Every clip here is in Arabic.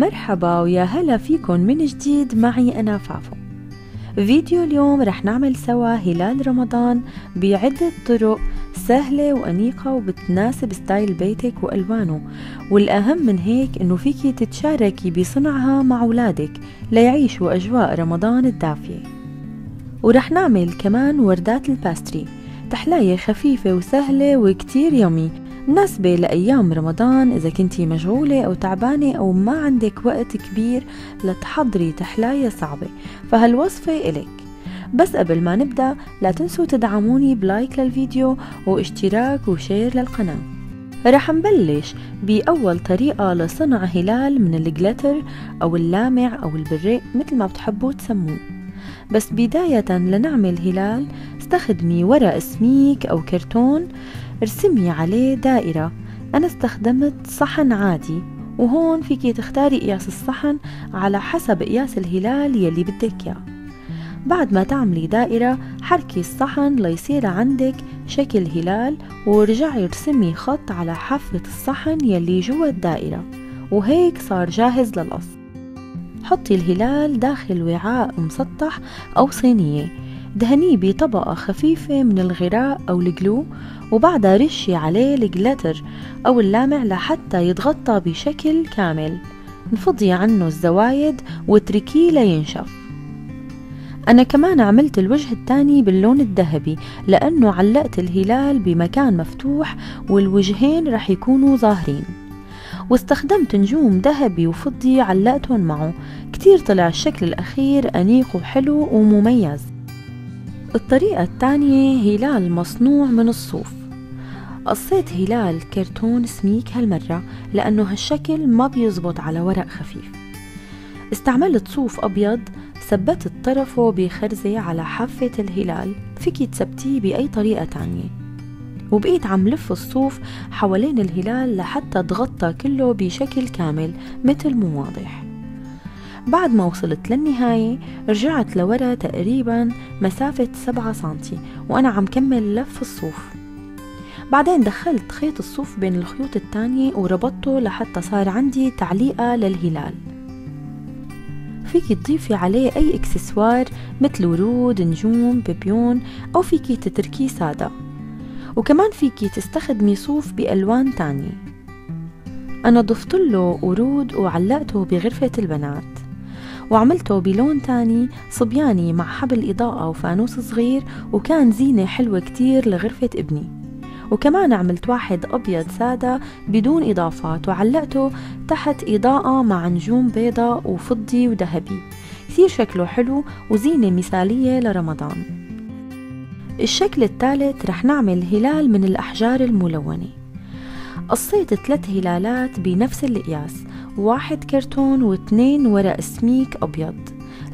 مرحبا ويا هلا فيكن من جديد معي أنا فافو. فيديو اليوم رح نعمل سوا هلال رمضان بعدة طرق سهلة وأنيقة وبتناسب ستايل بيتك وألوانه، والأهم من هيك إنه فيكي تتشاركي بصنعها مع أولادك ليعيشوا أجواء رمضان الدافية. ورح نعمل كمان وردات الباستري، تحلاية خفيفة وسهلة وكتير يمي، مناسبة لأيام رمضان إذا كنتي مشغولة أو تعبانة أو ما عندك وقت كبير لتحضري تحلاية صعبة، فهالوصفة إلك. بس قبل ما نبدأ لا تنسوا تدعموني بلايك للفيديو واشتراك وشير للقناة. رح نبلش بأول طريقة لصنع هلال من الجليتر أو اللامع أو البريق مثل ما بتحبوا تسموه. بس بداية لنعمل هلال استخدمي ورق سميك أو كرتون، ارسمي عليه دائرة. أنا استخدمت صحن عادي، وهون فيكي تختاري قياس الصحن على حسب قياس الهلال يلي بدك إياه. بعد ما تعملي دائرة حركي الصحن ليصير عندك شكل هلال، ورجعي ارسمي خط على حافة الصحن يلي جوا الدائرة، وهيك صار جاهز للقص. حطي الهلال داخل وعاء مسطح أو صينية، دهنيه بطبقة خفيفة من الغراء أو الجلو، وبعدها رشي عليه الجليتر أو اللامع لحتى يتغطى بشكل كامل. نفضي عنه الزوايد واتركيه لينشف. أنا كمان عملت الوجه الثاني باللون الذهبي لأنه علقت الهلال بمكان مفتوح والوجهين رح يكونوا ظاهرين، واستخدمت نجوم ذهبي وفضي علقتهم معه. كتير طلع الشكل الأخير أنيق وحلو ومميز. الطريقة الثانية هلال مصنوع من الصوف. قصيت هلال كرتون سميك هالمرة لأنه هالشكل ما بيزبط على ورق خفيف. استعملت صوف أبيض، ثبتت طرفه بخرزة على حافة الهلال، فيكي تثبتيه بأي طريقة تانية، وبقيت عم لف الصوف حوالين الهلال لحتى تغطى كله بشكل كامل مثل مو واضح. بعد ما وصلت للنهاية رجعت لورا تقريبا مسافة 7 سنتي وأنا عم كمل لف الصوف. بعدين دخلت خيط الصوف بين الخيوط التانية وربطته لحتى صار عندي تعليقة للهلال. فيكي تضيفي عليه أي إكسسوار مثل ورود، نجوم، بيبيون، أو فيكي تتركيه سادة، وكمان فيكي تستخدمي صوف بألوان تانية. أنا ضفت له ورود وعلقته بغرفة البنات، وعملته بلون تاني صبياني مع حبل إضاءة وفانوس صغير، وكان زينة حلوة كتير لغرفة ابني. وكمان عملت واحد أبيض سادة بدون إضافات وعلقته تحت إضاءة مع نجوم بيضة وفضي وذهبي، كتير شكله حلو وزينة مثالية لرمضان. الشكل الثالث رح نعمل هلال من الأحجار الملونة. قصيت 3 هلالات بنفس القياس، 1 كرتون و2 ورق سميك أبيض،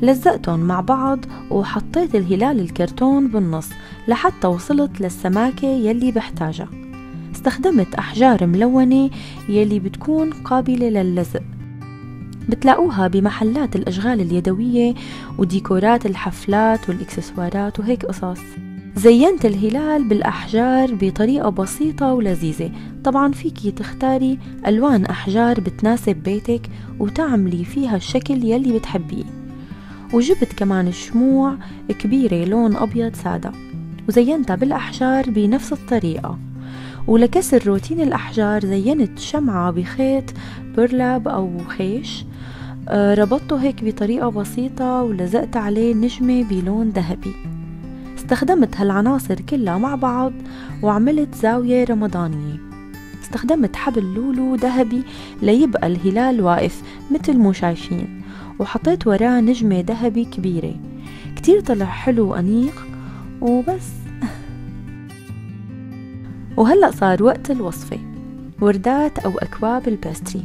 لزقتهم مع بعض وحطيت الهلال الكرتون بالنص لحتى وصلت للسماكة يلي بحتاجها. استخدمت أحجار ملونة يلي بتكون قابلة لللزق، بتلاقوها بمحلات الأشغال اليدوية وديكورات الحفلات والإكسسوارات وهيك قصص. زينت الهلال بالأحجار بطريقة بسيطة ولذيذة. طبعا فيكي تختاري ألوان أحجار بتناسب بيتك وتعملي فيها الشكل يلي بتحبيه. وجبت كمان شموع كبيرة لون أبيض سادة وزينتها بالأحجار بنفس الطريقة. ولكسر روتين الأحجار زينت شمعة بخيط برلاب أو خيش، ربطته هيك بطريقة بسيطة ولزقت عليه نجمة بلون ذهبي. استخدمت هالعناصر كلها مع بعض وعملت زاوية رمضانية. استخدمت حبل لولو ذهبي ليبقى الهلال واقف مثل مو شايفين، وحطيت وراه نجمة ذهبي كبيرة. كتير طلع حلو وأنيق وبس. وهلأ صار وقت الوصفة، وردات أو أكواب الباستري.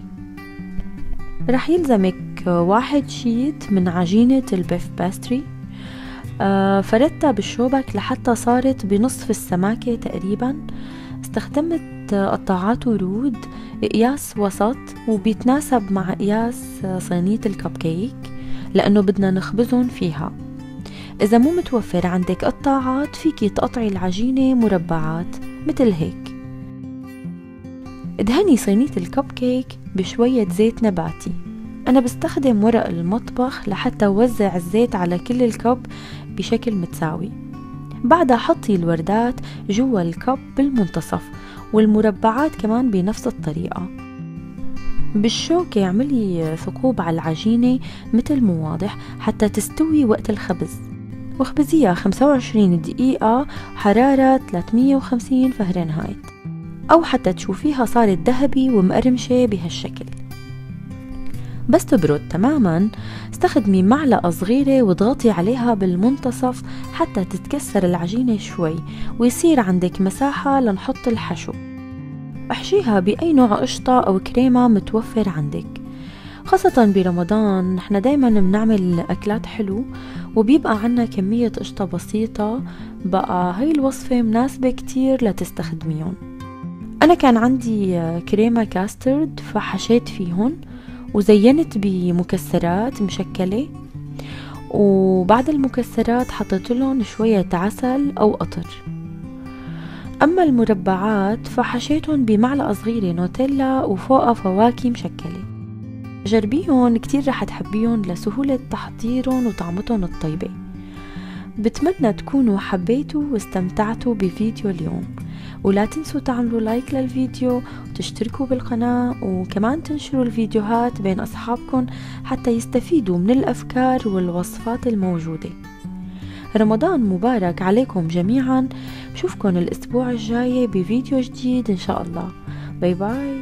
رح يلزمك 1 شيت من عجينة البيف باستري، فردتها بالشوبك لحتى صارت بنصف السماكة تقريبا. استخدمت قطاعات ورود قياس وسط وبيتناسب مع قياس صينية الكب كيك لأنه بدنا نخبزهم فيها. إذا مو متوفر عندك قطاعات فيكي تقطعي العجينة مربعات مثل هيك. ادهني صينية الكب كيك بشوية زيت نباتي، أنا بستخدم ورق المطبخ لحتى أوزع الزيت على كل الكب بشكل متساوي. بعدها حطي الوردات جوا الكب بالمنتصف، والمربعات كمان بنفس الطريقة. بالشوكة اعملي ثقوب على العجينة مثل مو واضح حتى تستوي وقت الخبز، واخبزيها 25 دقيقة حرارة 350 فهرنهايت، أو حتى تشوفيها صارت ذهبي ومقرمشة بهالشكل. بس تبرد تماما استخدمي معلقة صغيرة واضغطي عليها بالمنتصف حتى تتكسر العجينة شوي ويصير عندك مساحة لنحط الحشو. احشيها بأي نوع قشطة أو كريمة متوفر عندك. خاصة برمضان نحن دايما بنعمل أكلات حلو وبيبقى عنا كمية قشطة بسيطة، بقى هاي الوصفة مناسبة كتير لتستخدميهم. أنا كان عندي كريمة كاسترد فحشيت فيهن وزينت بمكسرات مشكلة، وبعد المكسرات حطيت لهم شوية عسل أو قطر. أما المربعات فحشيتهم بمعلقة صغيرة نوتيلا وفوقها فواكه مشكلة. جربيهم كتير رح تحبيهم لسهولة تحضيرهم وطعمتهم الطيبة. بتمنى تكونوا حبيتوا واستمتعتوا بفيديو اليوم، ولا تنسوا تعملوا لايك للفيديو وتشتركوا بالقناة، وكمان تنشروا الفيديوهات بين أصحابكم حتى يستفيدوا من الأفكار والوصفات الموجودة. رمضان مبارك عليكم جميعا. بشوفكن الأسبوع الجاي بفيديو جديد إن شاء الله. باي باي.